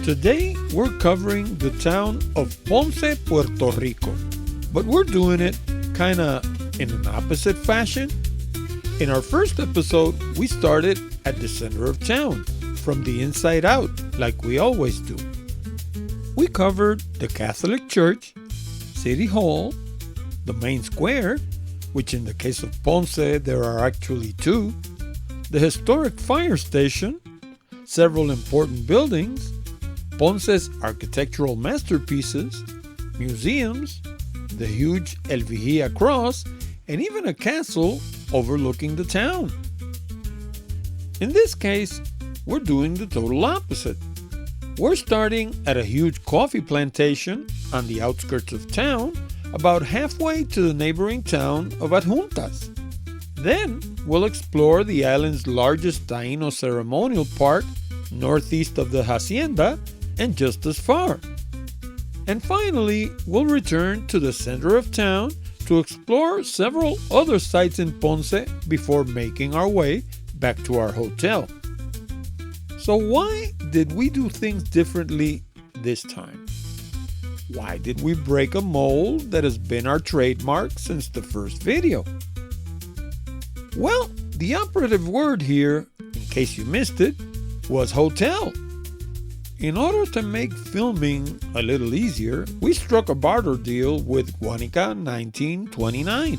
Today, we're covering the town of Ponce, Puerto Rico, but we're doing it kinda in an opposite fashion. In our first episode, we started at the center of town, from the inside out, like we always do. We covered the Catholic Church, City Hall, the main square, which in the case of Ponce there are actually two, the historic fire station, several important buildings, Ponce's architectural masterpieces, museums, the huge El Vigía cross, and even a castle overlooking the town. In this case, we're doing the total opposite. We're starting at a huge coffee plantation on the outskirts of town, about halfway to the neighboring town of Adjuntas. Then we'll explore the island's largest Taíno ceremonial park, northeast of the Hacienda, and just as far. And finally, we'll return to the center of town to explore several other sites in Ponce before making our way back to our hotel. So why did we do things differently this time? Why did we break a mold that has been our trademark since the first video? Well, the operative word here, in case you missed it, was hotel. In order to make filming a little easier, we struck a barter deal with Guánica 1929,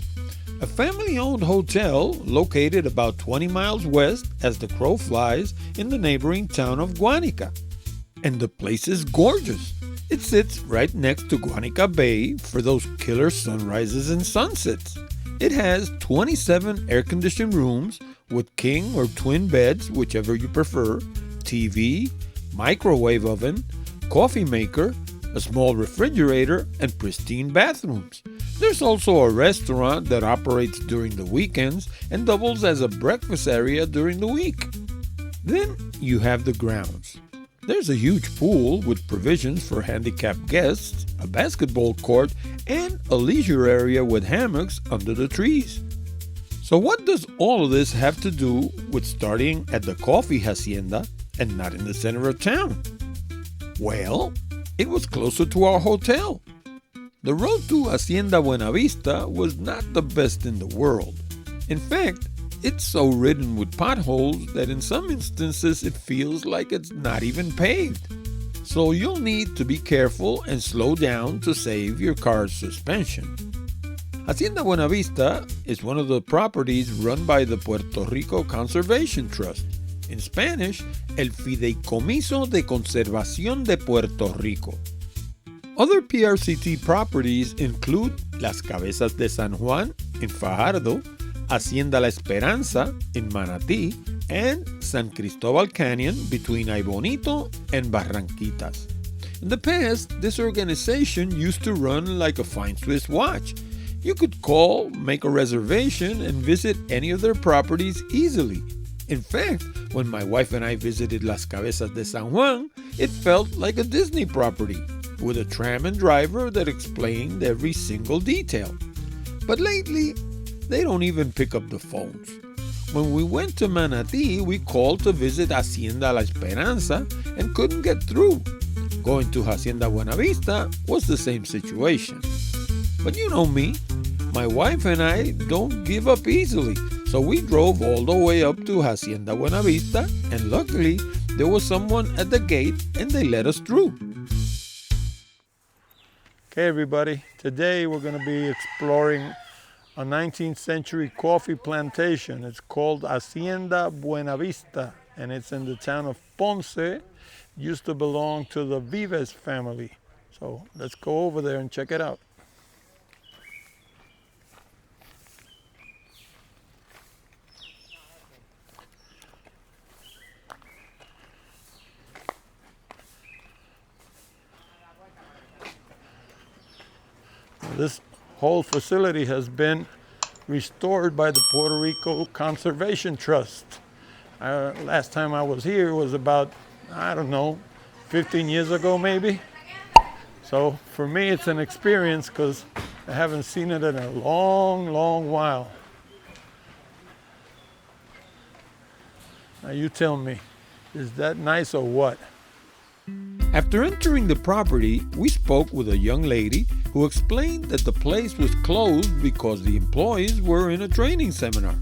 a family-owned hotel located about 20 miles west as the crow flies in the neighboring town of Guánica. And the place is gorgeous. It sits right next to Guánica Bay for those killer sunrises and sunsets. It has 27 air-conditioned rooms with king or twin beds, whichever you prefer, TV, microwave oven, coffee maker, a small refrigerator, and pristine bathrooms. There's also a restaurant that operates during the weekends and doubles as a breakfast area during the week. Then you have the grounds. There's a huge pool with provisions for handicapped guests, a basketball court, and a leisure area with hammocks under the trees. So what does all of this have to do with starting at the coffee hacienda and not in the center of town? Well, it was closer to our hotel. The road to Hacienda Buena Vista was not the best in the world. In fact, it's so ridden with potholes that in some instances it feels like it's not even paved. So you'll need to be careful and slow down to save your car's suspension. Hacienda Buena Vista is one of the properties run by the Puerto Rico Conservation Trust. In Spanish, el Fideicomiso de Conservación de Puerto Rico. Other PRCT properties include Las Cabezas de San Juan in Fajardo, Hacienda La Esperanza in Manatí, and San Cristobal Canyon between Ay Bonito and Barranquitas. In the past, this organization used to run like a fine Swiss watch. You could call, make a reservation, and visit any of their properties easily. In fact, when my wife and I visited Las Cabezas de San Juan, it felt like a Disney property, with a tram and driver that explained every single detail. But lately, they don't even pick up the phones. When we went to Manatí, we called to visit Hacienda La Esperanza and couldn't get through. Going to Hacienda Buena Vista was the same situation. But you know me, my wife and I don't give up easily. So we drove all the way up to Hacienda Buena Vista, and luckily there was someone at the gate and they let us through. Okay, everybody, today we're going to be exploring a 19th century coffee plantation. It's called Hacienda Buena Vista, and it's in the town of Ponce. It used to belong to the Vives family. So let's go over there and check it out. This whole facility has been restored by the Puerto Rico Conservation Trust. Last time I was here was about, 15 years ago maybe. So for me it's an experience because I haven't seen it in a long while. Now you tell me, is that nice or what? After entering the property, we spoke with a young lady who explained that the place was closed because the employees were in a training seminar.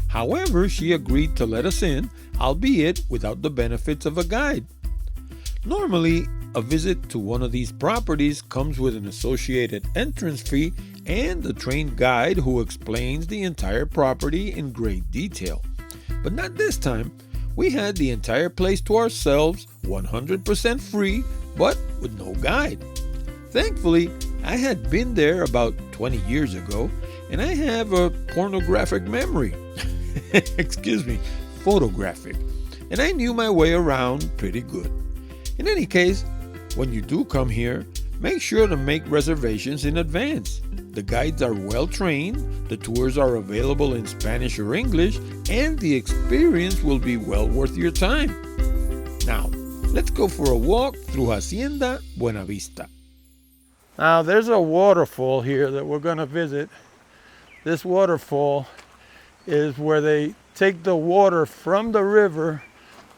However, she agreed to let us in, albeit without the benefits of a guide. Normally, a visit to one of these properties comes with an associated entrance fee and a trained guide who explains the entire property in great detail. But not this time. We had the entire place to ourselves, 100% free, but with no guide. Thankfully, I had been there about 20 years ago, and I have a pornographic memory. Excuse me, photographic. And I knew my way around pretty good. In any case, when you do come here, make sure to make reservations in advance. The guides are well trained, the tours are available in Spanish or English, and the experience will be well worth your time. Now, let's go for a walk through Hacienda Buena Vista. Now, there's a waterfall here that we're going to visit. This waterfall is where they take the water from the river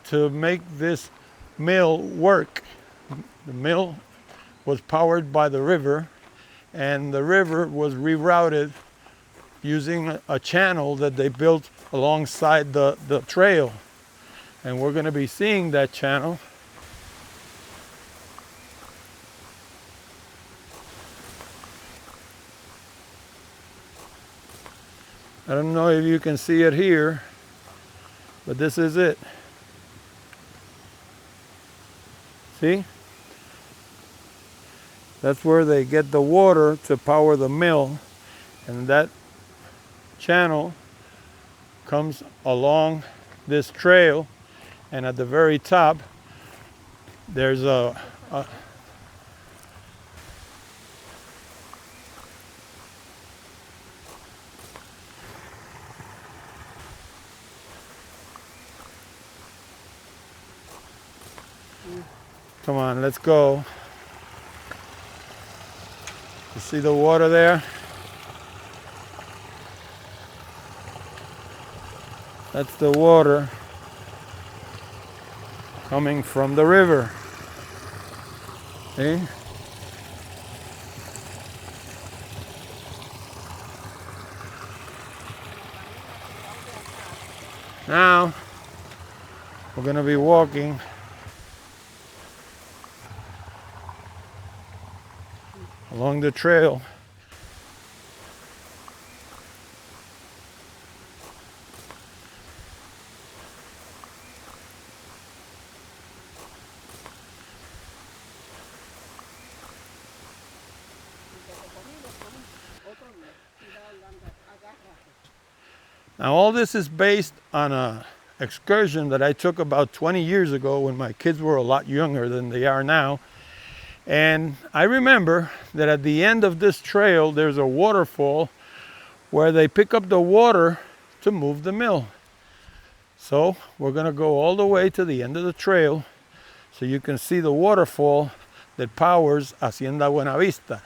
to make this mill work. The mill was powered by the river, and the river was rerouted using a channel that they built alongside the trail. And we're going to be seeing that channel. I don't know if you can see it here, but this is it. See? That's where they get the water to power the mill, and that channel comes along this trail, and at the very top there's a come on, let's go. You see the water there? That's the water coming from the river. See? Now, we're going to be walking along the trail. Now all this is based on an excursion that I took about 20 years ago when my kids were a lot younger than they are now. And I remember that at the end of this trail, there's a waterfall where they pick up the water to move the mill. So we're going to go all the way to the end of the trail so you can see the waterfall that powers Hacienda Buena Vista.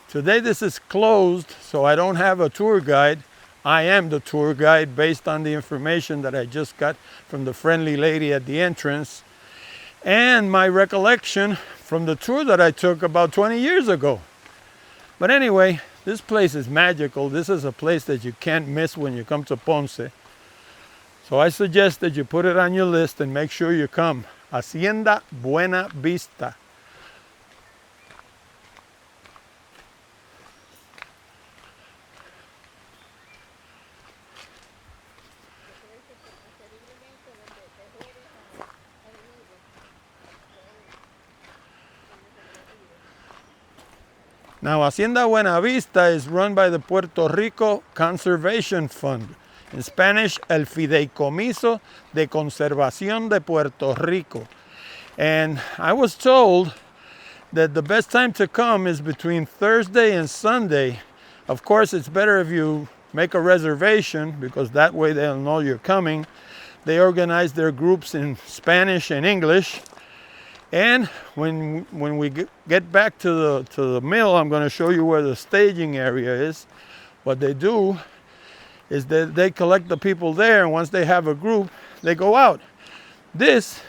Today this is closed, so I don't have a tour guide. I am the tour guide based on the information that I just got from the friendly lady at the entrance and my recollection from the tour that I took about 20 years ago. But anyway, this place is magical. This is a place that you can't miss when you come to Ponce. So I suggest that you put it on your list and make sure you come. Hacienda Buena Vista. Now, Hacienda Buena Vista is run by the Puerto Rico Conservation Fund. In Spanish, El Fideicomiso de Conservación de Puerto Rico. And I was told that the best time to come is between Thursday and Sunday. Of course, it's better if you make a reservation because that way they'll know you're coming. They organize their groups in Spanish and English. And when we get back to the mill, I'm going to show you where the staging area is. What they do is that they collect the people there, and once they have a group, they go out. This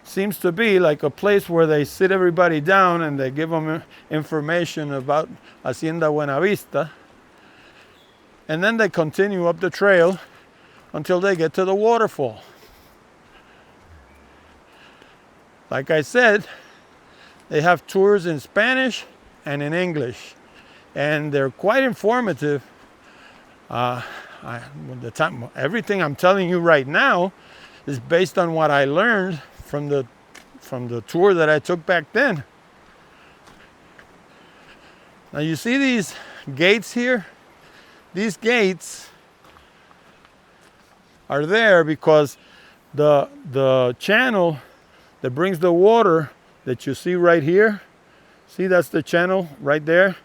seems to be like a place where they sit everybody down and they give them information about Hacienda Buena Vista. And then they continue up the trail until they get to the waterfall. Like I said, they have tours in Spanish and in English, and they're quite informative. Everything I'm telling you right now is based on what I learned from the tour that I took back then. Now you see these gates here? These gates are there because the channel that brings the water that you see right here, see that's the channel right there?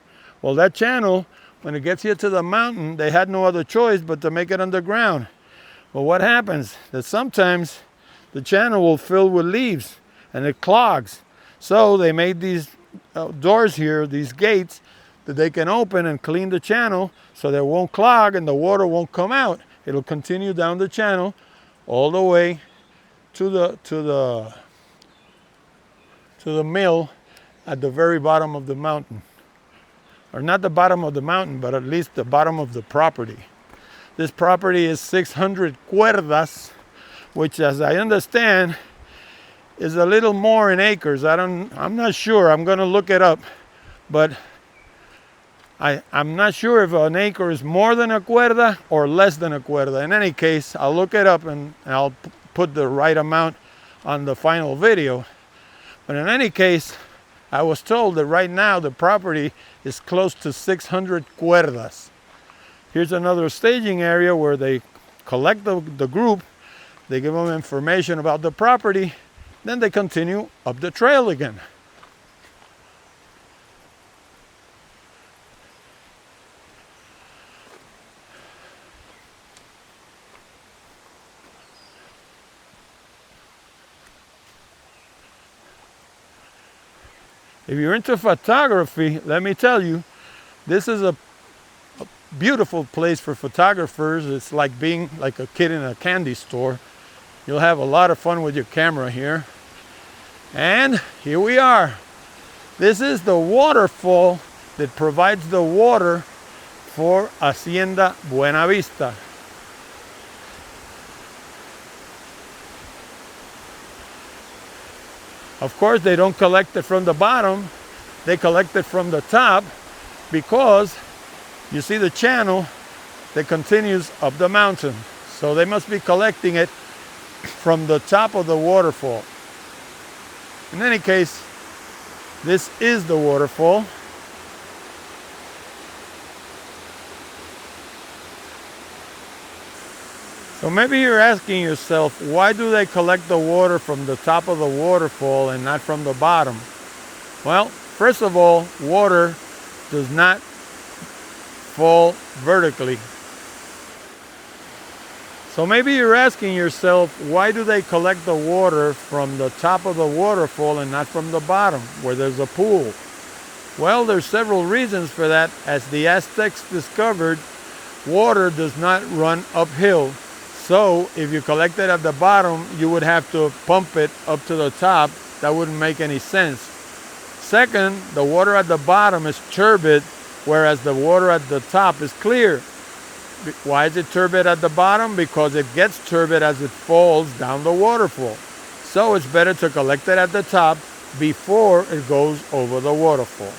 Well, that channel, when it gets here to the mountain, they had no other choice but to make it underground. Well, what happens? That sometimes the channel will fill with leaves and it clogs. So they made these doors here, these gates, that they can open and clean the channel so that it won't clog and the water won't come out. It'll continue down the channel all the way to the mill at the very bottom of the mountain. Or not the bottom of the mountain, but at least the bottom of the property. This property is 600 cuerdas, which, as I understand, is a little more in acres. I'm not sure. I'm going to look it up, but I'm not sure if an acre is more than a cuerda or less than a cuerda. In any case, I'll look it up and I'll put the right amount on the final video. But in any case, I was told that right now the property is close to 600 cuerdas. Here's another staging area where they collect the group, they give them information about the property, then they continue up the trail again. If you're into photography, let me tell you, this is a beautiful place for photographers. It's like being like a kid in a candy store. You'll have a lot of fun with your camera here. And here we are. This is the waterfall that provides the water for Hacienda Buena Vista. Of course, they don't collect it from the bottom, they collect it from the top, because you see the channel that continues up the mountain. So they must be collecting it from the top of the waterfall. In any case, this is the waterfall. So maybe you're asking yourself, why do they collect the water from the top of the waterfall and not from the bottom? Well, first of all, water does not fall vertically. So maybe you're asking yourself, why do they collect the water from the top of the waterfall and not from the bottom, where there's a pool? Well, there's several reasons for that. As the Aztecs discovered, water does not run uphill. So if you collect it at the bottom, you would have to pump it up to the top. That wouldn't make any sense. Second, the water at the bottom is turbid, whereas the water at the top is clear. Why is it turbid at the bottom? Because it gets turbid as it falls down the waterfall. So it's better to collect it at the top before it goes over the waterfall.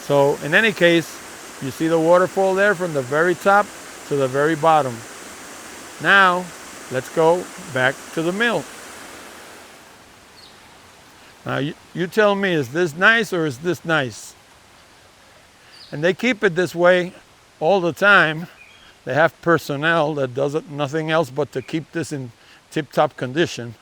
So in any case, you see the waterfall there from the very top to the very bottom. Now, let's go back to the mill. Now, you tell me, is this nice or is this nice? And they keep it this way all the time. They have personnel that does nothing else but to keep this in tip-top condition.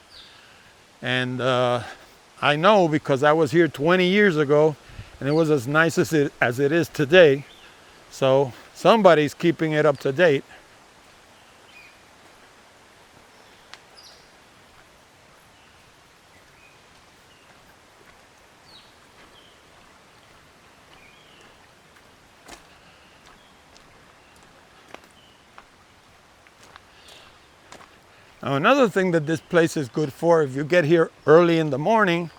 And I know, because I was here 20 years ago and it was as nice as it is today. So somebody's keeping it up to date. Now, another thing that this place is good for, if you get here early in the morning,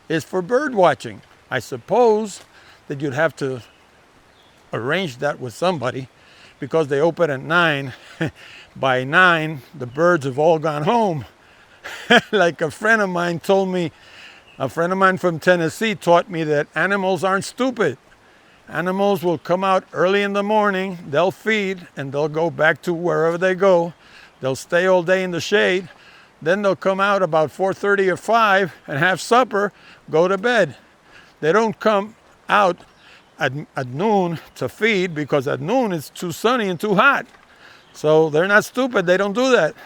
is for bird watching. I suppose that you'd have to arrange that with somebody because they open at 9. By 9, the birds have all gone home. Like a friend of mine told me, a friend of mine from Tennessee taught me that animals aren't stupid. Animals will come out early in the morning, they'll feed, and they'll go back to wherever they go. They'll stay all day in the shade. Then they'll come out about 4:30 or 5 and have supper, go to bed. They don't come out at noon to feed because at noon it's too sunny and too hot. So they're not stupid, they don't do that.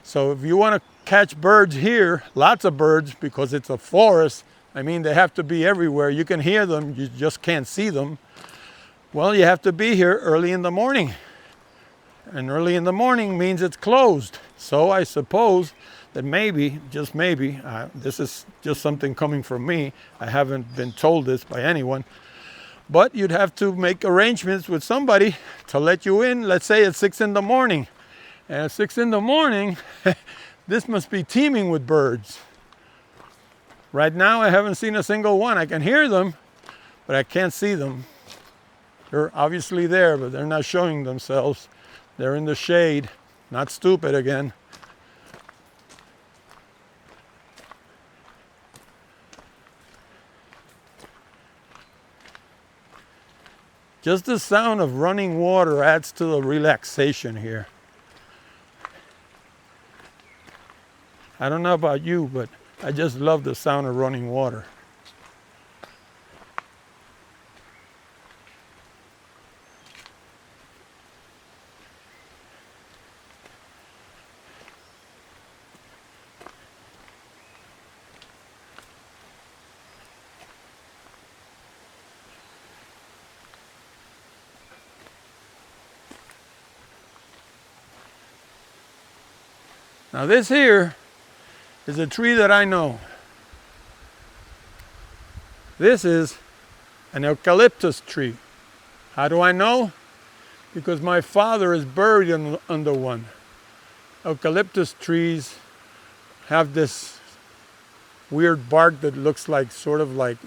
So if you want to catch birds here, lots of birds, because it's a forest, I mean, they have to be everywhere. You can hear them, you just can't see them. Well, you have to be here early in the morning. And early in the morning means it's closed. So I suppose that maybe, just maybe, this is just something coming from me. I haven't been told this by anyone. But you'd have to make arrangements with somebody to let you in, let's say at 6 in the morning. And at 6 in the morning, this must be teeming with birds. Right now, I haven't seen a single one. I can hear them, but I can't see them. They're obviously there, but they're not showing themselves. They're in the shade, not stupid again. Just the sound of running water adds to the relaxation here. I don't know about you, but I just love the sound of running water. Now this here is a tree that I know. This is an eucalyptus tree. How do I know? Because my father is buried under one. Eucalyptus trees have this weird bark that looks like sort of like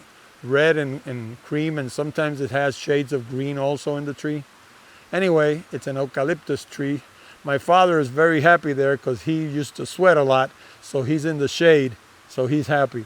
red and cream, and sometimes it has shades of green also in the tree. Anyway, it's an eucalyptus tree. My father is very happy there because he used to sweat a lot, so he's in the shade, so he's happy.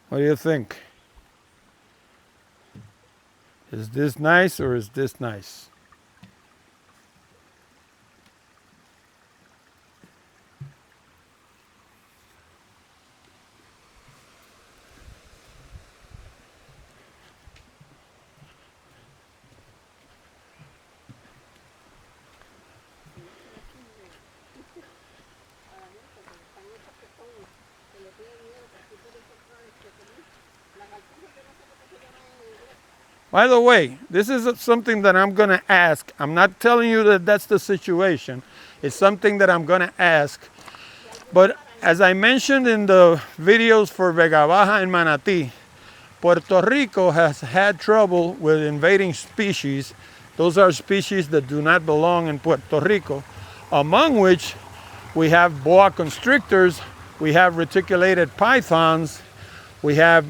What do you think? Is this nice or is this nice? By the way, this is something that I'm going to ask. I'm not telling you that that's the situation. It's something that I'm going to ask. But as I mentioned in the videos for Vega Baja and Manatí, Puerto Rico has had trouble with invading species. Those are species that do not belong in Puerto Rico, among which we have boa constrictors, we have reticulated pythons, we have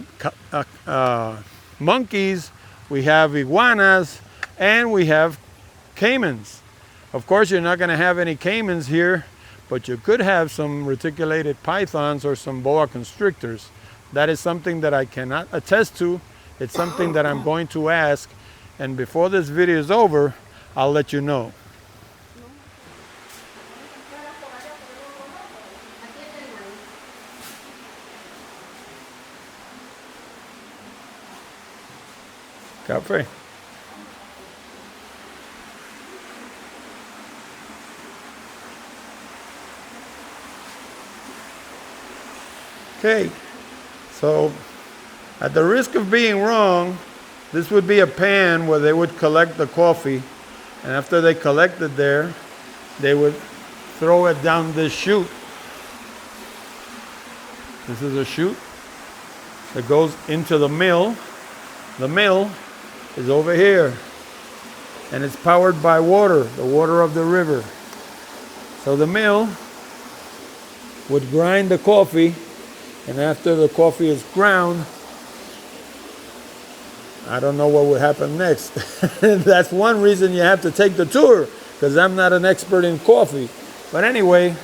monkeys, we have iguanas, and we have caimans. Of course, you're not going to have any caimans here, but you could have some reticulated pythons or some boa constrictors. That is something that I cannot attest to. It's something that I'm going to ask, and before this video is over, I'll let you know. Café. Okay, so at the risk of being wrong, this would be a pan where they would collect the coffee, and after they collected there, they would throw it down this chute. This is a chute that goes into the mill. The mill is over here, and it's powered by water, the water of the river. So the mill would grind the coffee, and after the coffee is ground, I don't know what would happen next. That's one reason you have to take the tour, because I'm not an expert in coffee. But anyway,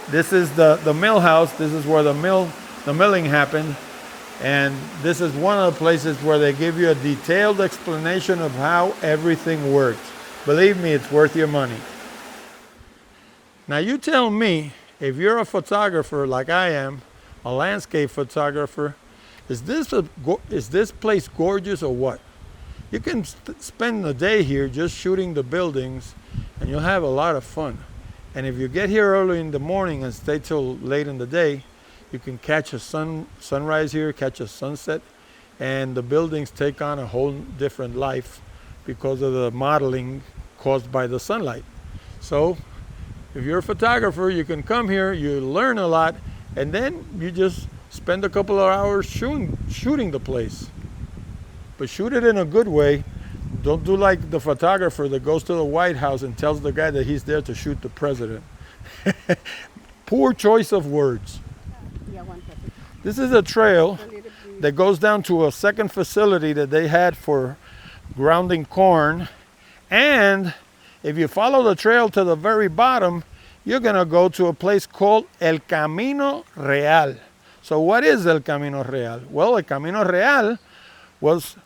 this is the mill house. This is where the milling happened. And this is one of the places where they give you a detailed explanation of how everything works. Believe me, it's worth your money. Now you tell me, if you're a photographer like I am, a landscape photographer, is this place gorgeous or what? You can spend the day here just shooting the buildings, and you'll have a lot of fun. And if you get here early in the morning and stay till late in the day, you can catch a sunrise here, catch a sunset, and the buildings take on a whole different life because of the modeling caused by the sunlight. So if you're a photographer, you can come here, you learn a lot, and then you just spend a couple of hours shooting the place. But shoot it in a good way. Don't do like the photographer that goes to the White House and tells the guy that he's there to shoot the president. Poor choice of words. This is a trail that goes down to a second facility that they had for grounding corn. And if you follow the trail to the very bottom, you're going to go to a place called El Camino Real. So what is El Camino Real? Well, El Camino Real was,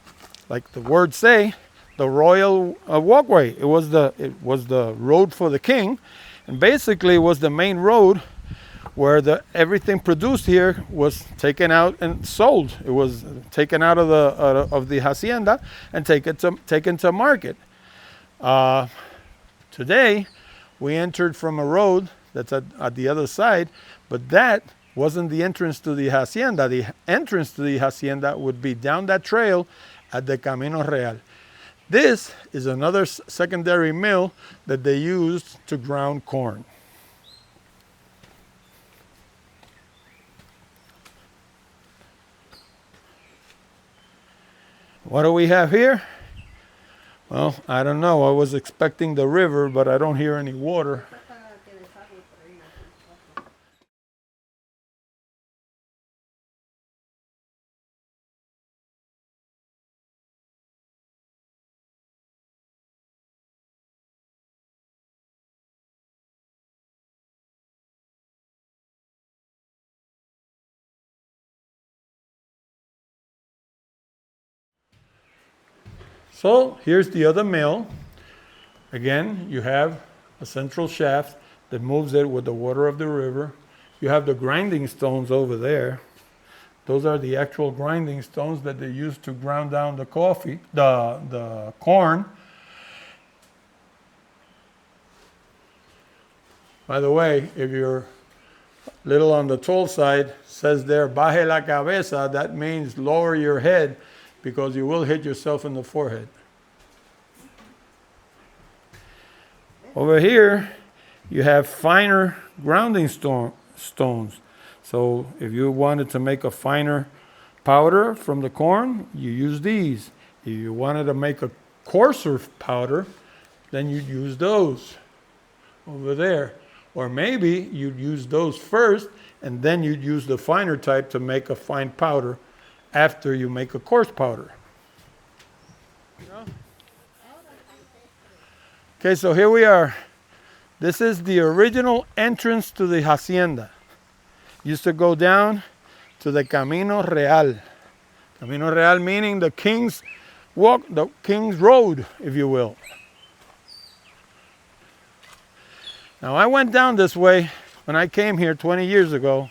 like the words say, the royal walkway. It was the road for the king, and basically it was the main road where everything produced here was taken out and sold. It was taken out of the hacienda and taken to market. Today, we entered from a road that's at the other side, but that wasn't the entrance to the hacienda. The entrance to the hacienda would be down that trail at the Camino Real. This is another secondary mill that they used to ground corn. What do we have here? Well, I don't know. I was expecting the river, but I don't hear any water. So here's the other mill. Again, you have a central shaft that moves it with the water of the river. You have the grinding stones over there. Those are the actual grinding stones that they use to ground down the corn. By the way, if you're little on the tall side, says there, baje la cabeza, that means lower your head, because you will hit yourself in the forehead. Over here, you have finer grounding stones. So if you wanted to make a finer powder from the corn, you use these. If you wanted to make a coarser powder, then you'd use those over there. Or maybe you'd use those first, and then you'd use the finer type to make a fine powder after you make a coarse powder. Okay, so here we are. This is the original entrance to the hacienda. Used to go down to the Camino Real. Camino Real meaning the king's walk, the king's road, if you will. Now I went down this way when I came here 20 years ago.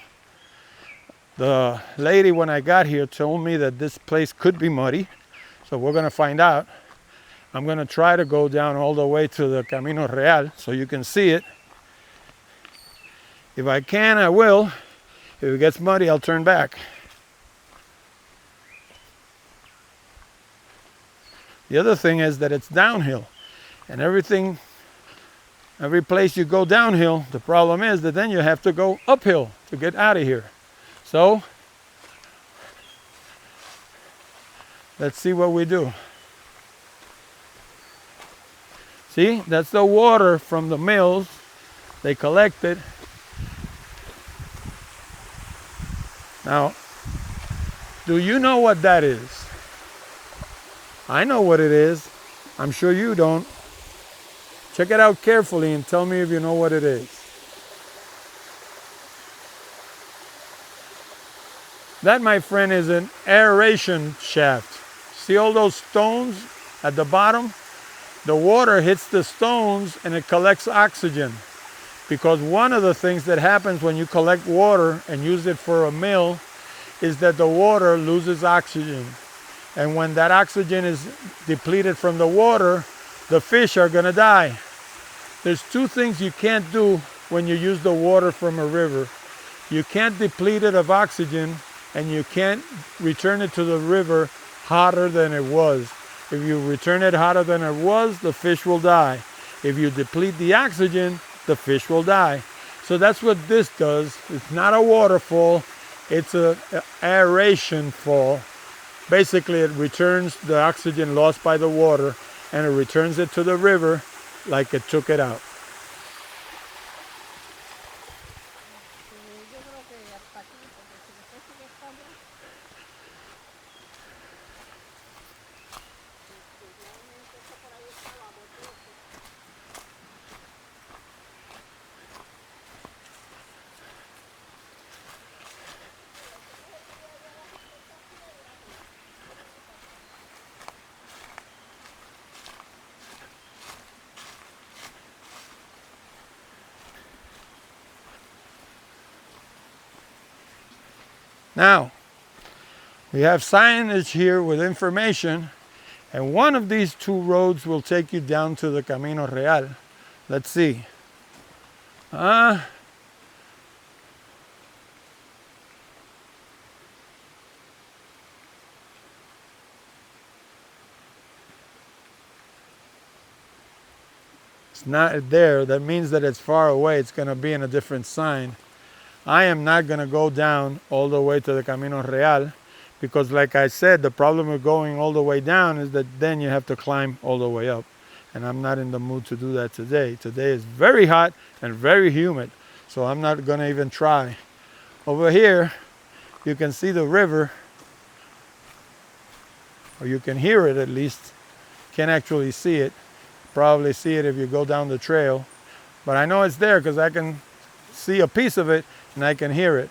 The lady, when I got here, told me that this place could be muddy. So we're going to find out. I'm going to try to go down all the way to the Camino Real so you can see it. If I can, I will. If it gets muddy, I'll turn back. The other thing is that it's downhill. And every place you go downhill, the problem is that then you have to go uphill to get out of here. So, let's see what we do. See, that's the water from the mills. They collect it. Now, do you know what that is? I know what it is. I'm sure you don't. Check it out carefully and tell me if you know what it is. That, my friend, is an aeration shaft. See all those stones at the bottom? The water hits the stones and it collects oxygen. Because one of the things that happens when you collect water and use it for a mill is that the water loses oxygen. And when that oxygen is depleted from the water, the fish are going to die. There's two things you can't do when you use the water from a river. You can't deplete it of oxygen, and you can't return it to the river hotter than it was. If you return it hotter than it was, the fish will die. If you deplete the oxygen, the fish will die. So that's what this does. It's not a waterfall, it's an aeration fall. Basically, it returns the oxygen lost by the water and it returns it to the river like it took it out. Now, we have signage here with information, and one of these two roads will take you down to the Camino Real. Let's see. It's not there. That means that it's far away. It's going to be in a different sign. I am not going to go down all the way to the Camino Real because, like I said, the problem with going all the way down is that then you have to climb all the way up. And I'm not in the mood to do that today. Today is very hot and very humid, so I'm not going to even try. Over here, you can see the river, or you can hear it at least. Can't actually see it. Probably see it if you go down the trail. But I know it's there because I can see a piece of it and I can hear it.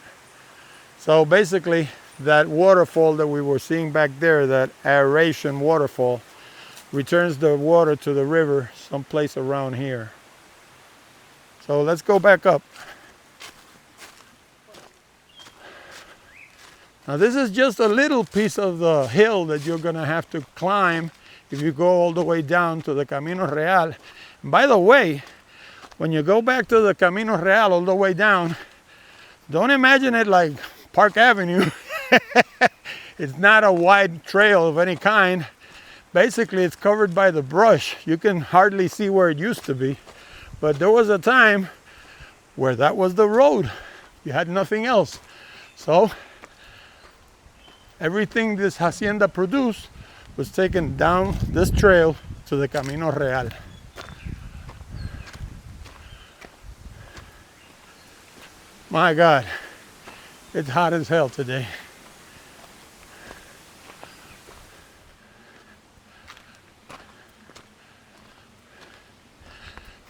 So basically, that waterfall that we were seeing back there, that aeration waterfall, returns the water to the river someplace around here. So let's go back up. Now this is just a little piece of the hill that you're going to have to climb if you go all the way down to the Camino Real. And by the way, when you go back to the Camino Real all the way down, don't imagine it like Park Avenue. It's not a wide trail of any kind. Basically, it's covered by the brush. You can hardly see where it used to be. But there was a time where that was the road. You had nothing else. So everything this hacienda produced was taken down this trail to the Camino Real. My God, it's hot as hell today.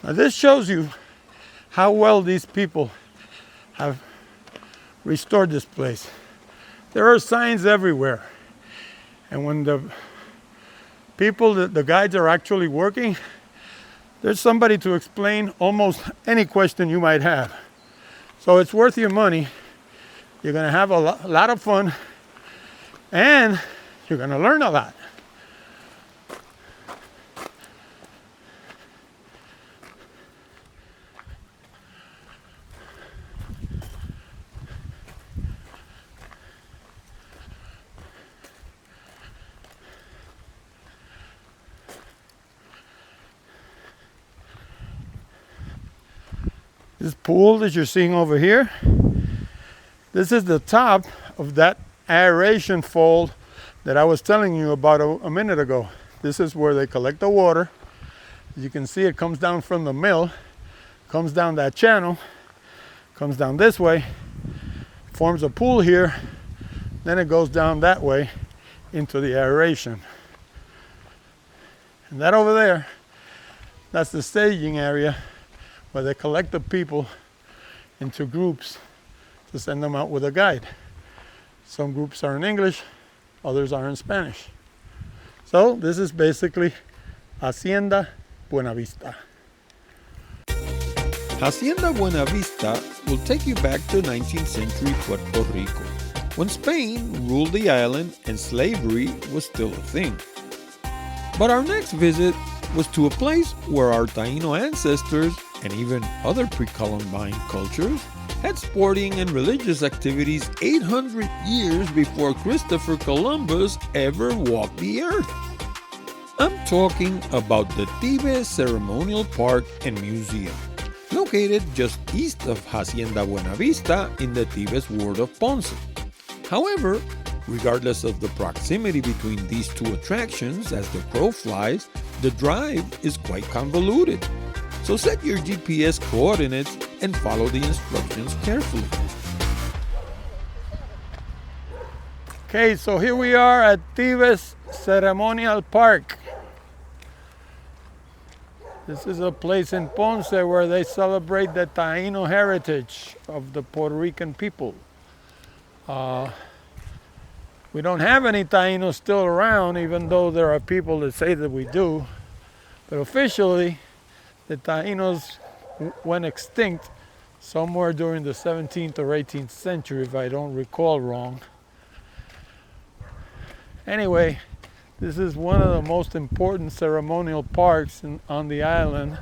Now this shows you how well these people have restored this place. There are signs everywhere. And when the people, the guides are actually working, there's somebody to explain almost any question you might have. So it's worth your money. You're going to have a lot of fun, and you're going to learn a lot. This pool that you're seeing over here, this is the top of that aeration fold that I was telling you about a minute ago. This is where they collect the water. As you can see, it comes down from the mill, comes down that channel, comes down this way, forms a pool here, then it goes down that way into the aeration. And that over there, that's the staging area where they collect the people into groups to send them out with a guide. Some groups are in English, others are in Spanish. So this is basically Hacienda Buena Vista. Hacienda Buena Vista will take you back to 19th century Puerto Rico, when Spain ruled the island and slavery was still a thing. But our next visit was to a place where our Taino ancestors and even other pre-Columbine cultures had sporting and religious activities 800 years before Christopher Columbus ever walked the earth. I'm talking about the Tibes Ceremonial Park and Museum, located just east of Hacienda Buena Vista in the Tibes ward of Ponce. However, regardless of the proximity between these two attractions as the crow flies, the drive is quite convoluted. So set your GPS coordinates and follow the instructions carefully. Okay, so here we are at Tibes Ceremonial Park. This is a place in Ponce where they celebrate the Taino heritage of the Puerto Rican people. We don't have any Tainos still around, even though there are people that say that we do. But officially, the Tainos went extinct somewhere during the 17th or 18th century, if I don't recall wrong. Anyway, this is one of the most important ceremonial parks on the island.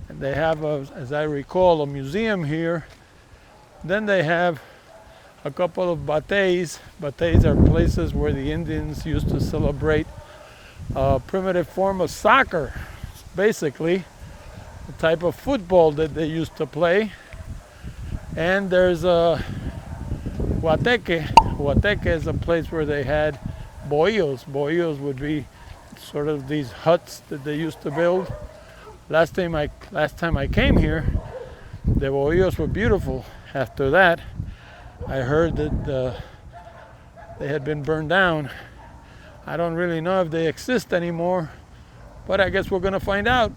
And they have, as I recall, a museum here. Then they have a couple of bateys. Bateys are places where the Indians used to celebrate a primitive form of soccer, basically a type of football that they used to play. And there's a Huateque. Huateque is a place where they had bohíos. Bohíos would be sort of these huts that they used to build. Last time I came here, the bohíos were beautiful. After that, I heard that they had been burned down. I don't really know if they exist anymore, but I guess we're gonna find out.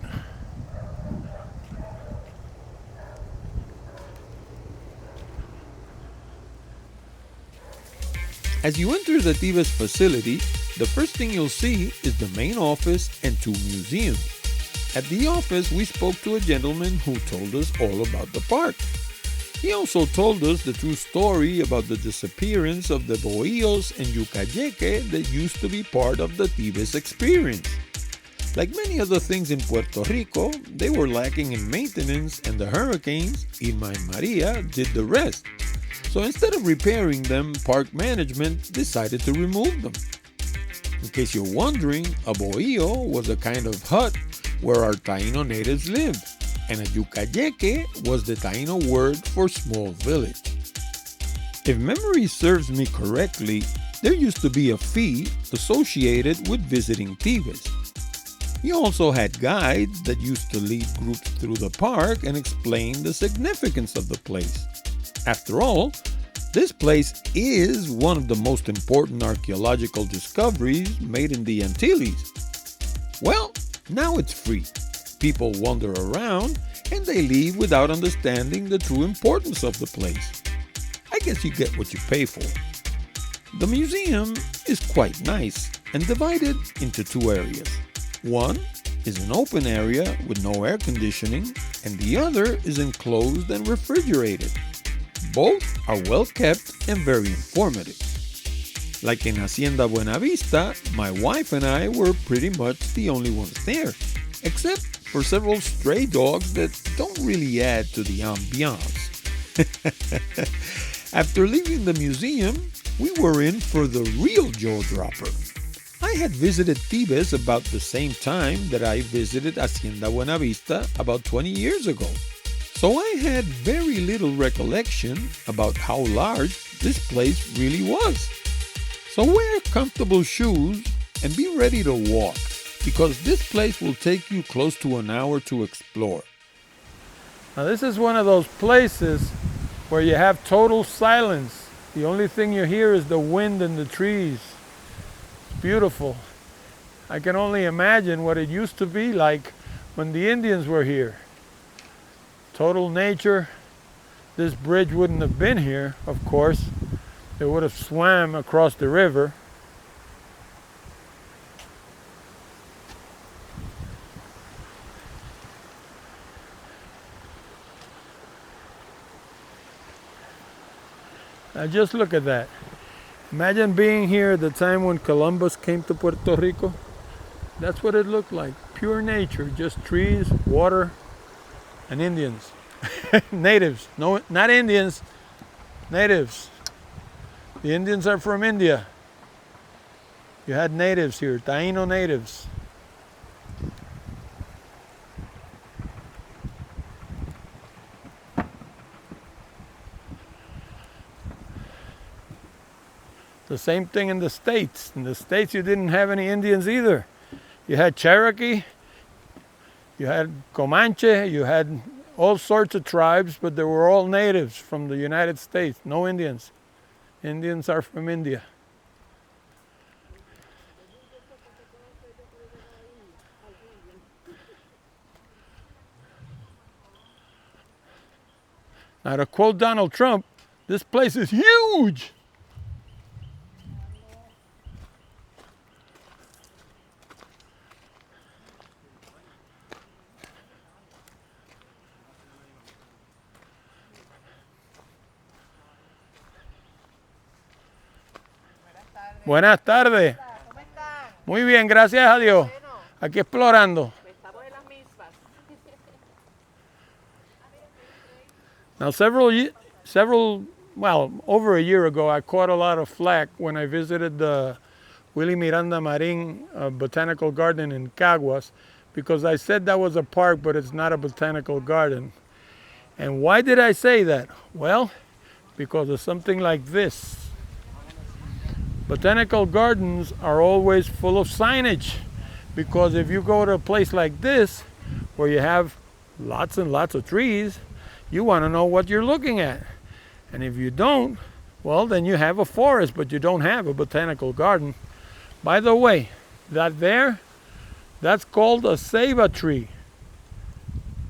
As you enter the Tibes facility, the first thing you'll see is the main office and two museums. At the office, we spoke to a gentleman who told us all about the park. He also told us the true story about the disappearance of the bohíos and yucayeque that used to be part of the Tibes experience. Like many other things in Puerto Rico, they were lacking in maintenance, and the hurricanes, Irma and Maria, did the rest. So instead of repairing them, park management decided to remove them. In case you're wondering, a bohío was a kind of hut where our Taino natives lived, and a yucayeque was the Taino word for small village. If memory serves me correctly, there used to be a fee associated with visiting Tibes. You also had guides that used to lead groups through the park and explain the significance of the place. After all, this place is one of the most important archaeological discoveries made in the Antilles. Well, now it's free. People wander around and they leave without understanding the true importance of the place. I guess you get what you pay for. The museum is quite nice and divided into two areas. One is an open area with no air conditioning, and the other is enclosed and refrigerated. Both are well kept and very informative. Like in Hacienda Buena Vista, my wife and I were pretty much the only ones there, except for several stray dogs that don't really add to the ambiance. After leaving the museum, we were in for the real jaw-dropper. I had visited Tibes about the same time that I visited Hacienda Buena Vista about 20 years ago. So I had very little recollection about how large this place really was. So wear comfortable shoes and be ready to walk, because this place will take you close to an hour to explore. Now this is one of those places where you have total silence. The only thing you hear is the wind and the trees. It's beautiful. I can only imagine what it used to be like when the Indians were here. Total nature. This bridge wouldn't have been here, of course. They would have swam across the river. Now just look at that. Imagine being here at the time when Columbus came to Puerto Rico. That's what it looked like. Pure nature, just trees, water, and Indians. Natives. No, not Indians. Natives. The Indians are from India. You had natives here, Taino natives. The same thing in the States. In the States, you didn't have any Indians either. You had Cherokee, you had Comanche, you had all sorts of tribes, but they were all natives from the United States, no Indians. Indians are from India. Now, to quote Donald Trump, this place is huge. Buenas tardes. ¿Cómo están? Muy bien, gracias a Dios. Bueno, Aquí explorando. estamos en las mismas. Now, well, over a year ago, I caught a lot of flack when I visited the Willie Miranda Marin Botanical Garden in Caguas, because I said that was a park, but it's not a botanical garden. And why did I say that? Well, because of something like this. Botanical gardens are always full of signage, because if you go to a place like this, where you have lots and lots of trees, you want to know what you're looking at. And if you don't, well, then you have a forest, but you don't have a botanical garden. By the way, that's called a ceiba tree.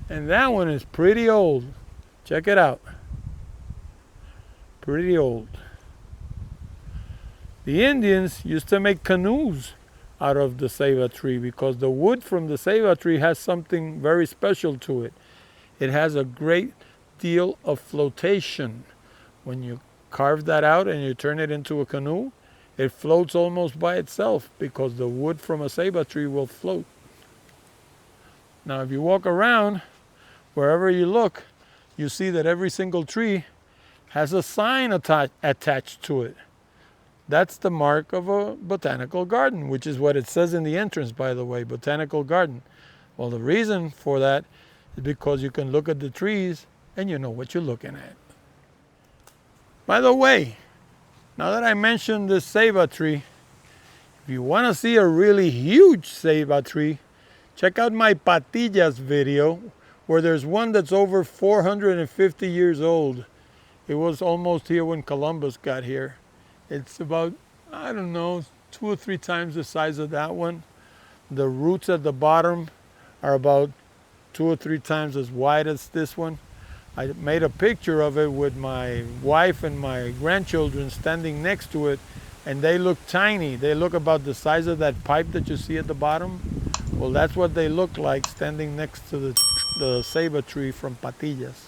And that one is pretty old. Check it out. Pretty old. The Indians used to make canoes out of the ceiba tree, because the wood from the ceiba tree has something very special to it. It has a great deal of flotation. When you carve that out and you turn it into a canoe, it floats almost by itself, because the wood from a ceiba tree will float. Now, if you walk around, wherever you look, you see that every single tree has a sign attached to it. That's the mark of a botanical garden, which is what it says in the entrance, by the way, botanical garden. Well, the reason for that is because you can look at the trees and you know what you're looking at. By the way, now that I mentioned this ceiba tree, if you want to see a really huge ceiba tree, check out my patillas video, where there's one that's over 450 years old. It was almost here when Columbus got here. It's about, I don't know, 2 or 3 times the size of that one. The roots at the bottom are about 2 or 3 times as wide as this one. I made a picture of it with my wife and my grandchildren standing next to it, and they look tiny. They look about the size of that pipe that you see at the bottom. Well, that's what they look like standing next to the ceiba tree from Patillas.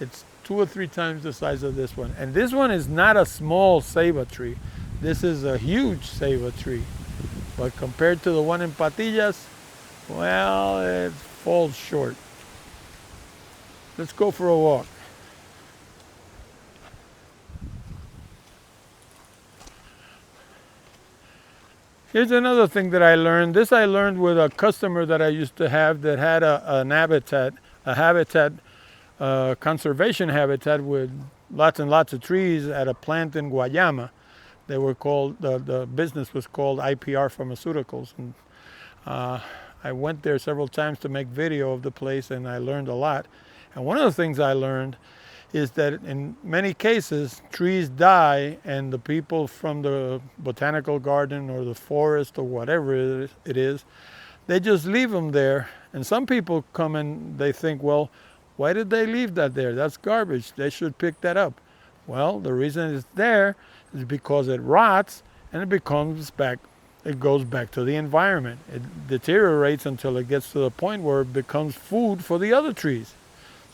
It's 2 or 3 times the size of this one. And this one is not a small ceiba tree. This is a huge ceiba tree. But compared to the one in Patillas, well, it falls short. Let's go for a walk. Here's another thing that I learned. This I learned with a customer that I used to have that had a habitat conservation habitat with lots and lots of trees at a plant in Guayama. They were called, the business was called IPR Pharmaceuticals. And I went there several times to make video of the place, and I learned a lot. And one of the things I learned is that in many cases, trees die, and the people from the botanical garden or the forest or whatever it is, they just leave them there. And some people come and they think, well, why did they leave that there? That's garbage. They should pick that up. Well, the reason it's there is because it rots and it goes back to the environment. It deteriorates until it gets to the point where it becomes food for the other trees.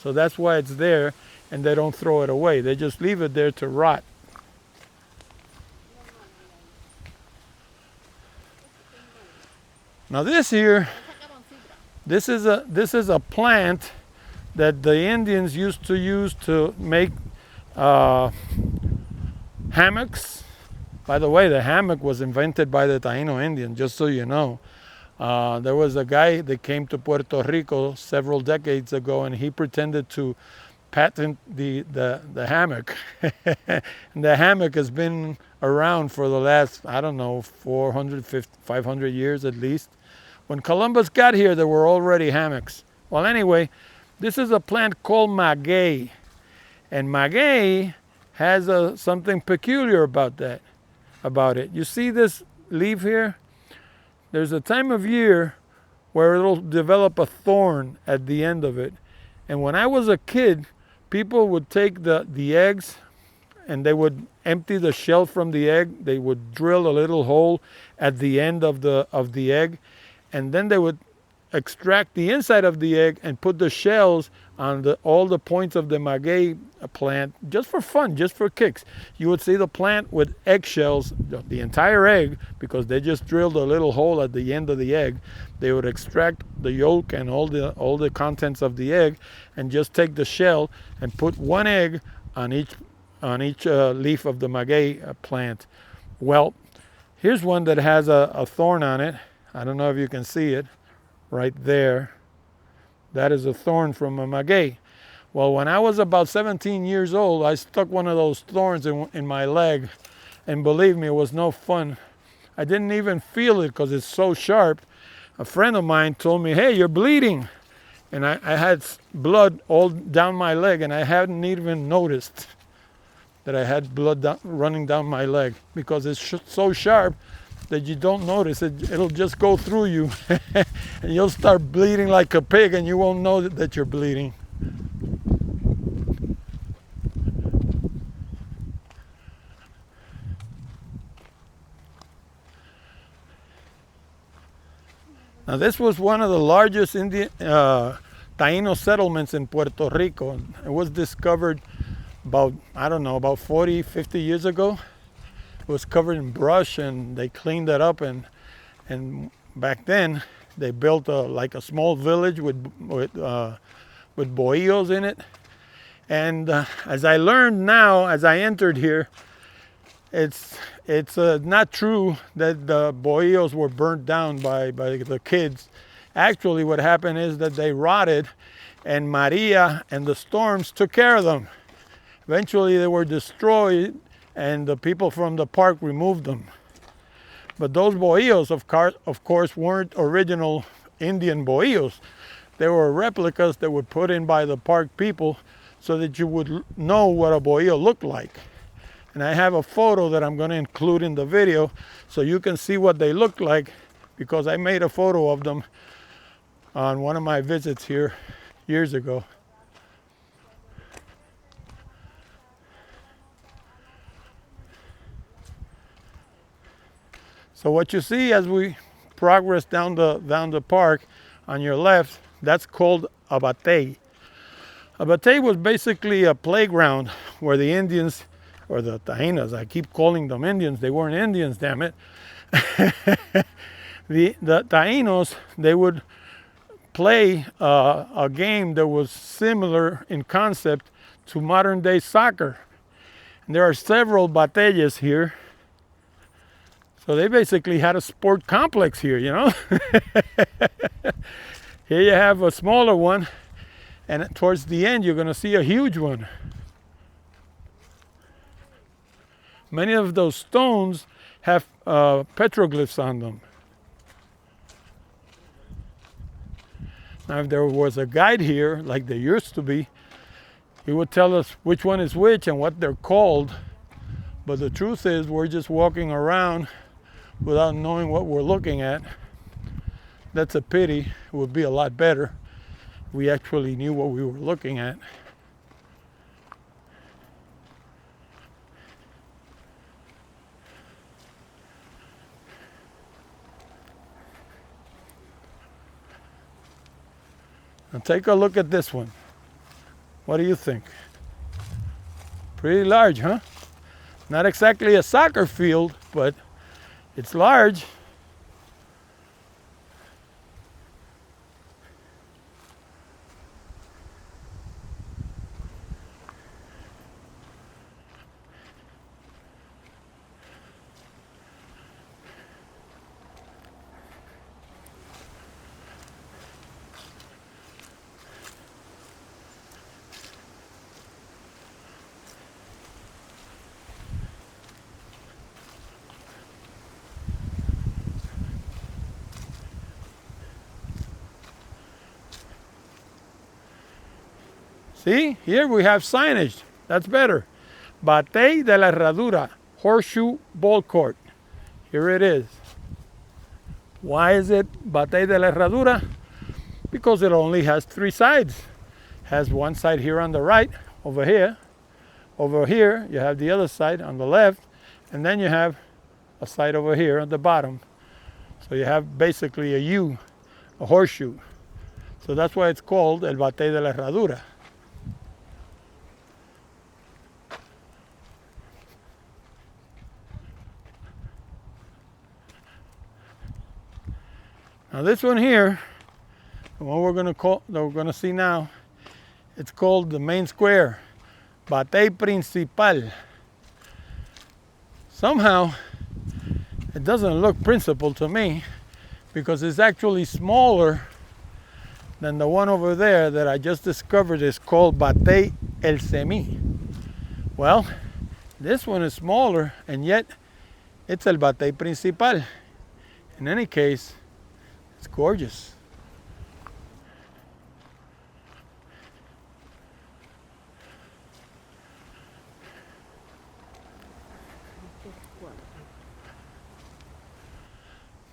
So that's why it's there, and they don't throw it away. They just leave it there to rot. Now this here, this is a plant that the Indians used to use to make hammocks. By the way, the hammock was invented by the Taino Indian, just so you know. There was a guy that came to Puerto Rico several decades ago, and he pretended to patent the hammock. And the hammock has been around for the last, I don't know, 400, 500 years at least. When Columbus got here, there were already hammocks. Well, anyway, this is a plant called maguey. And maguey has something peculiar about it. You see this leaf here? There's a time of year where it'll develop a thorn at the end of it. And when I was a kid, people would take the eggs and they would empty the shell from the egg. They would drill a little hole at the end of the egg, and then they would extract the inside of the egg and put the shells on all the points of the maguey plant, just for fun, just for kicks. You would see the plant with eggshells, the entire egg, because they just drilled a little hole at the end of the egg. They would extract the yolk and all the contents of the egg, and just take the shell and put one egg on each leaf of the maguey plant. Well, here's one that has a thorn on it. I don't know if you can see it right there. That is a thorn from a maguey. Well, when I was about 17 years old, I stuck one of those thorns in my leg, and believe me, it was no fun. I didn't even feel it because it's so sharp. A friend of mine told me, hey, you're bleeding. And I had blood all down my leg, and I hadn't even noticed that I had blood running down my leg, because it's so sharp that you don't notice it. It'll just go through you and you'll start bleeding like a pig, and you won't know that you're bleeding. Now this was one of the largest Taino settlements in Puerto Rico. It was discovered about 40, 50 years ago. It was covered in brush, and they cleaned that up, and back then they built like a small village with bohíos in it. And as I learned now, as I entered here, it's not true that the bohíos were burnt down by the kids. Actually, what happened is that they rotted, and Maria and the storms took care of them. Eventually, they were destroyed, and the people from the park removed them. But those bohíos, of course, weren't original Indian bohíos. They were replicas that were put in by the park people so that you would know what a bohío looked like. And I have a photo that I'm going to include in the video so you can see what they look like, because I made a photo of them on one of my visits here years ago. So what you see as we progress down the park on your left, that's called a batey. A batey was basically a playground where the Indians, or the Taínos, I keep calling them Indians, they weren't Indians, damn it. The Taínos, they would play a game that was similar in concept to modern day soccer. And there are several batallas here. So they basically had a sport complex here, you know. Here you have a smaller one, And towards the end, you're going to see a huge one. Many of those stones have petroglyphs on them. Now, if there was a guide here, like there used to be, he would tell us which one is which and what they're called. But the truth is, we're just walking around without knowing what we're looking at. That's a pity. It would be a lot better if we actually knew what we were looking at. Now take a look at this one. What do you think? Pretty large, huh? Not exactly a soccer field, but it's large. See, here we have signage. That's better. Batey de la Herradura, Horseshoe Ball Court. Here it is. Why is it Batey de la Herradura? Because it only has 3 sides. Has one side here on the right, over here. Over here, you have the other side on the left. And then you have a side over here at the bottom. So you have basically a U, a horseshoe. So that's why it's called El Batey de la Herradura. Now this one here, the one we're gonna see now, it's called the main square, Batey Principal. Somehow, it doesn't look principal to me because it's actually smaller than the one over there that I just discovered is called Batey El Semi. Well, this one is smaller and yet it's El Batey Principal. In any case, it's gorgeous.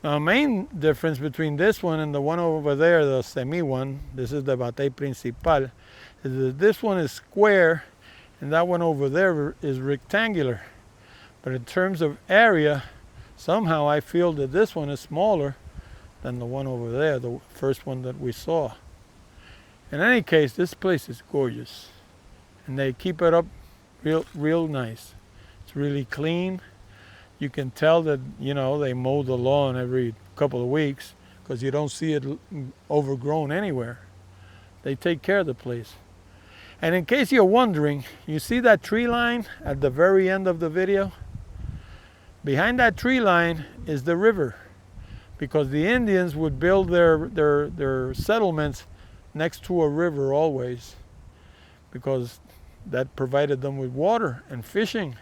The main difference between this one and the one over there, the semi one, this is the Batey Principal, is that this one is square and that one over there is rectangular. But in terms of area, somehow I feel that this one is smaller than the one over there, the first one that we saw. In any case, this place is gorgeous. And they keep it up real nice. It's really clean. You can tell that, they mow the lawn every couple of weeks because you don't see it overgrown anywhere. They take care of the place. And in case you're wondering, you see that tree line at the very end of the video? Behind that tree line is the river, because the Indians would build their settlements next to a river always, because that provided them with water and fishing,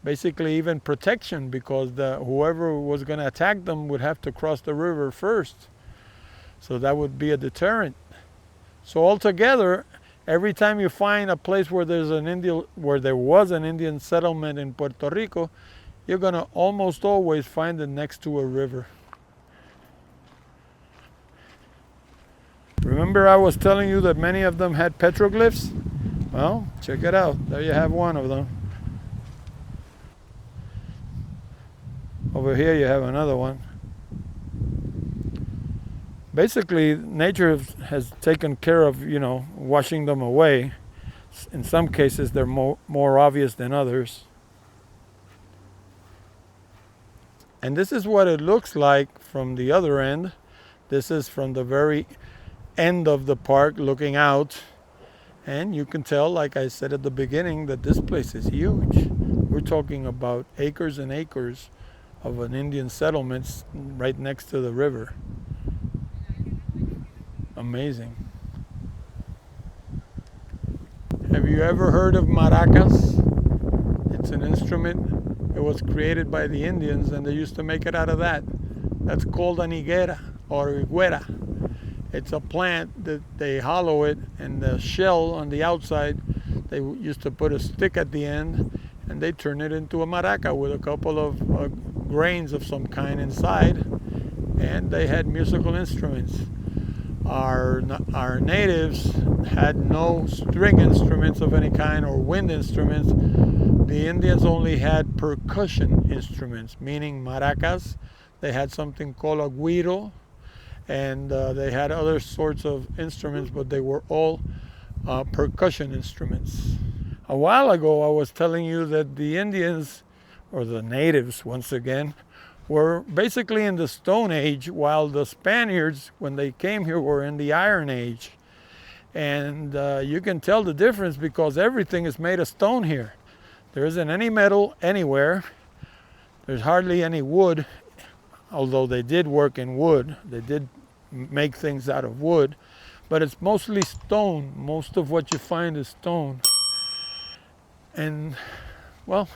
basically even protection, because whoever was going to attack them would have to cross the river first. So that would be a deterrent. So altogether, every time you find a place where there was an Indian settlement in Puerto Rico, you're going to almost always find it next to a river. Remember I was telling you that many of them had petroglyphs? Well, check it out. There you have one of them. Over here you have another one. Basically, nature has taken care of, washing them away. In some cases, they're more obvious than others. And this is what it looks like from the other end. This is from the very end of the park looking out. And you can tell, like I said at the beginning, that this place is huge. We're talking about acres and acres of an Indian settlement right next to the river. Amazing. Have you ever heard of maracas? It's an instrument. It was created by the Indians, and they used to make it out of that. That's called an higuera or higuera. It's a plant that they hollow it, and the shell on the outside, they used to put a stick at the end, and they turn it into a maraca with a couple of grains of some kind inside, and they had musical instruments. Our natives had no string instruments of any kind or wind instruments. The Indians only had percussion instruments, meaning maracas. They had something called a güiro, and they had other sorts of instruments, but they were all percussion instruments. A while ago, I was telling you that the Indians, or the natives once again, were basically in the Stone Age, while the Spaniards, when they came here, were in the Iron Age. And you can tell the difference because everything is made of stone here. There isn't any metal anywhere. There's hardly any wood, although they did work in wood. They did make things out of wood, but it's mostly stone. Most of what you find is stone. And, well,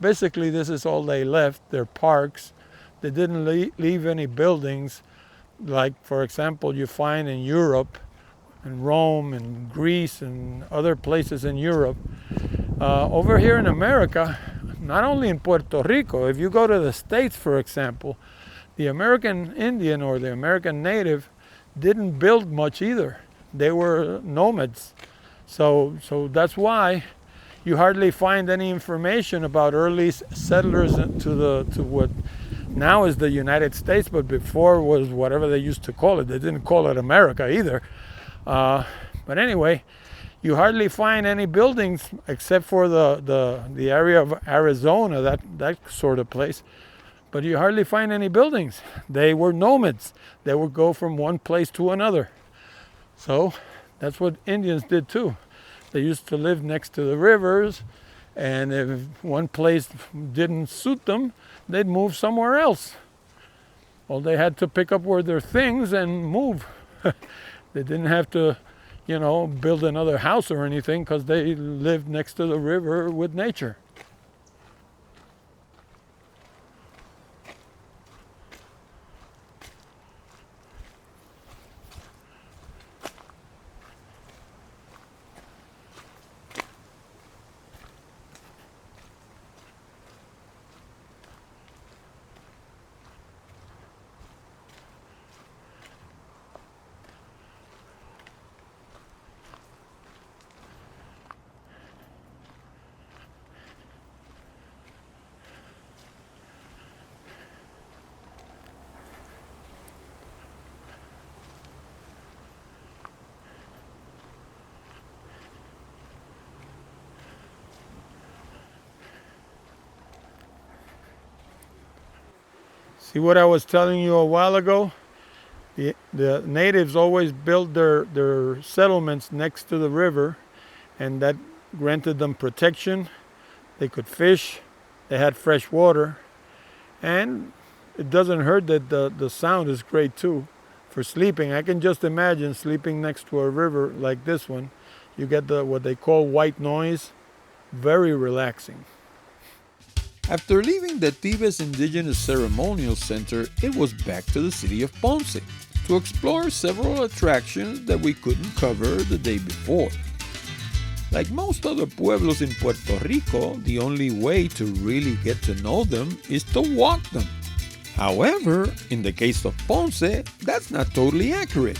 basically this is all they left, their parks. They didn't leave any buildings like, for example, you find in Europe, in Rome and Greece and other places in Europe. Over here in America, not only in Puerto Rico, if you go to the States, for example, the American Indian or the American native didn't build much either. They were nomads. So that's why you hardly find any information about early settlers to what now is the United States, but before was whatever they used to call it. They didn't call it America either. But anyway, you hardly find any buildings except for the area of Arizona, that sort of place. But you hardly find any buildings. They were nomads. They would go from one place to another. So that's what Indians did too. They used to live next to the rivers, and if one place didn't suit them, they'd move somewhere else. Well, they had to pick up where their things and move. They didn't have to, build another house or anything because they lived next to the river with nature. See what I was telling you a while ago? The natives always built their settlements next to the river, and that granted them protection. They could fish, they had fresh water, and it doesn't hurt that the sound is great too for sleeping. I can just imagine sleeping next to a river like this one. You get what they call white noise, very relaxing. After leaving the Tibes Indigenous Ceremonial Center, it was back to the city of Ponce to explore several attractions that we couldn't cover the day before. Like most other pueblos in Puerto Rico, the only way to really get to know them is to walk them. However, in the case of Ponce, that's not totally accurate.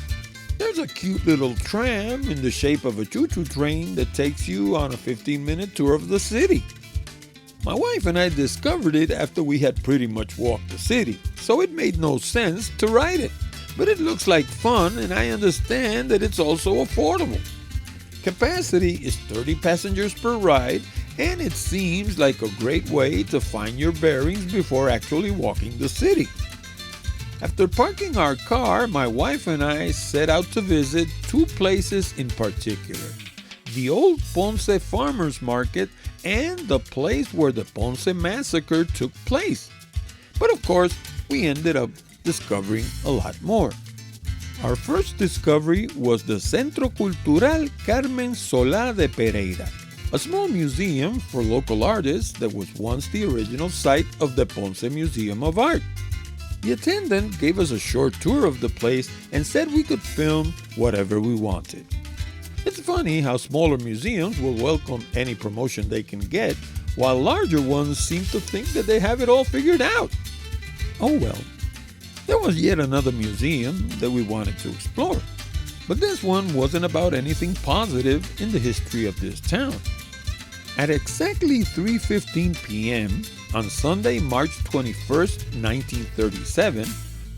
There's a cute little tram in the shape of a choo-choo train that takes you on a 15-minute tour of the city. My wife and I discovered it after we had pretty much walked the city, so it made no sense to ride it. But it looks like fun, and I understand that it's also affordable. Capacity is 30 passengers per ride, and it seems like a great way to find your bearings before actually walking the city. After parking our car, my wife and I set out to visit two places in particular: the old Ponce Farmers Market and the place where the Ponce Massacre took place. But of course, we ended up discovering a lot more. Our first discovery was the Centro Cultural Carmen Solá de Pereira, a small museum for local artists that was once the original site of the Ponce Museum of Art. The attendant gave us a short tour of the place and said we could film whatever we wanted. It's funny how smaller museums will welcome any promotion they can get, while larger ones seem to think that they have it all figured out. Oh well. There was yet another museum that we wanted to explore, but this one wasn't about anything positive in the history of this town. At exactly 3:15 p.m. on Sunday, March 21st, 1937,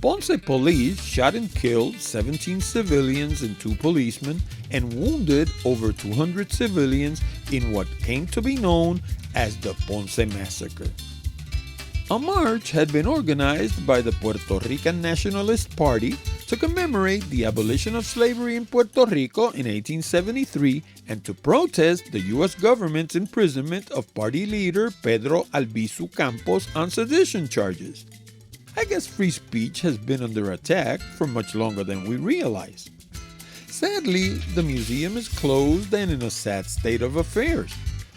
Ponce police shot and killed 17 civilians and 2 policemen and wounded over 200 civilians in what came to be known as the Ponce Massacre. A march had been organized by the Puerto Rican Nationalist Party to commemorate the abolition of slavery in Puerto Rico in 1873 and to protest the U.S. government's imprisonment of party leader Pedro Albizu Campos on sedition charges. I guess free speech has been under attack for much longer than we realize. Sadly, the museum is closed and in a sad state of affairs.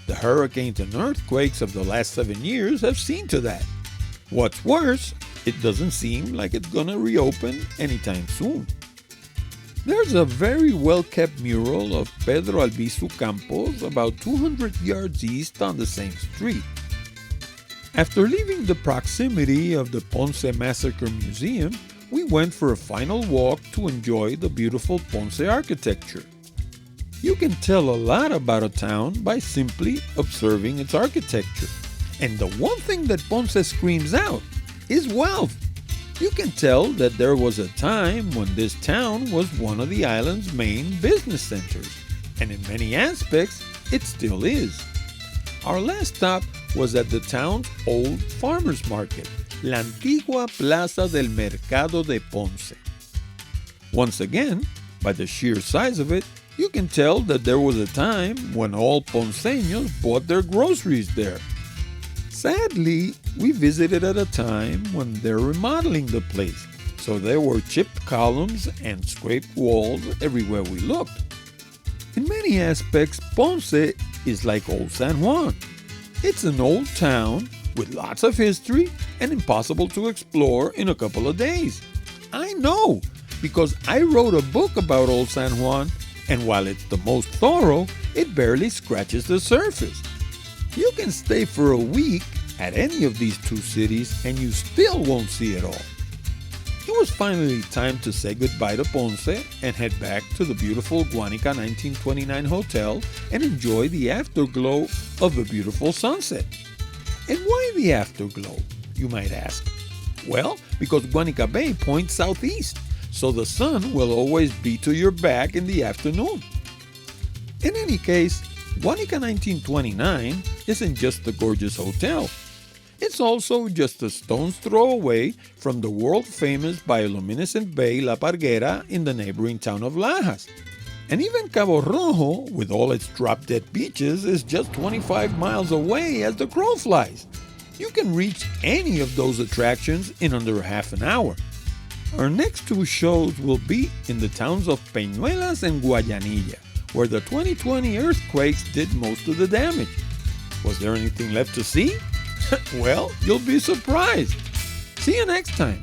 The hurricanes and earthquakes of the last 7 years have seen to that. What's worse, it doesn't seem like it's gonna reopen anytime soon. There's a very well-kept mural of Pedro Albizu Campos about 200 yards east on the same street. After leaving the proximity of the Ponce Massacre Museum, we went for a final walk to enjoy the beautiful Ponce architecture. You can tell a lot about a town by simply observing its architecture. And the one thing that Ponce screams out is wealth. You can tell that there was a time when this town was one of the island's main business centers, and in many aspects, it still is. Our last stop was at the town's old farmers market, La Antigua Plaza del Mercado de Ponce. Once again, by the sheer size of it, you can tell that there was a time when all Ponceños bought their groceries there. Sadly, we visited at a time when they're remodeling the place, so there were chipped columns and scraped walls everywhere we looked. In many aspects, Ponce is like Old San Juan. It's an old town with lots of history and impossible to explore in a couple of days. I know, because I wrote a book about Old San Juan, and while it's the most thorough, it barely scratches the surface. You can stay for a week at any of these 2 cities and you still won't see it all. It was finally time to say goodbye to Ponce and head back to the beautiful Guánica 1929 hotel and enjoy the afterglow of a beautiful sunset. And why the afterglow, you might ask? Well, because Guánica Bay points southeast, so the sun will always be to your back in the afternoon. In any case, Guánica 1929 isn't just a gorgeous hotel. It's also just a stone's throw away from the world-famous bioluminescent bay La Parguera in the neighboring town of Lajas. And even Cabo Rojo, with all its drop-dead beaches, is just 25 miles away as the crow flies. You can reach any of those attractions in under half an hour. Our next 2 shows will be in the towns of Peñuelas and Guayanilla, where the 2020 earthquakes did most of the damage. Was there anything left to see? Well, you'll be surprised. See you next time.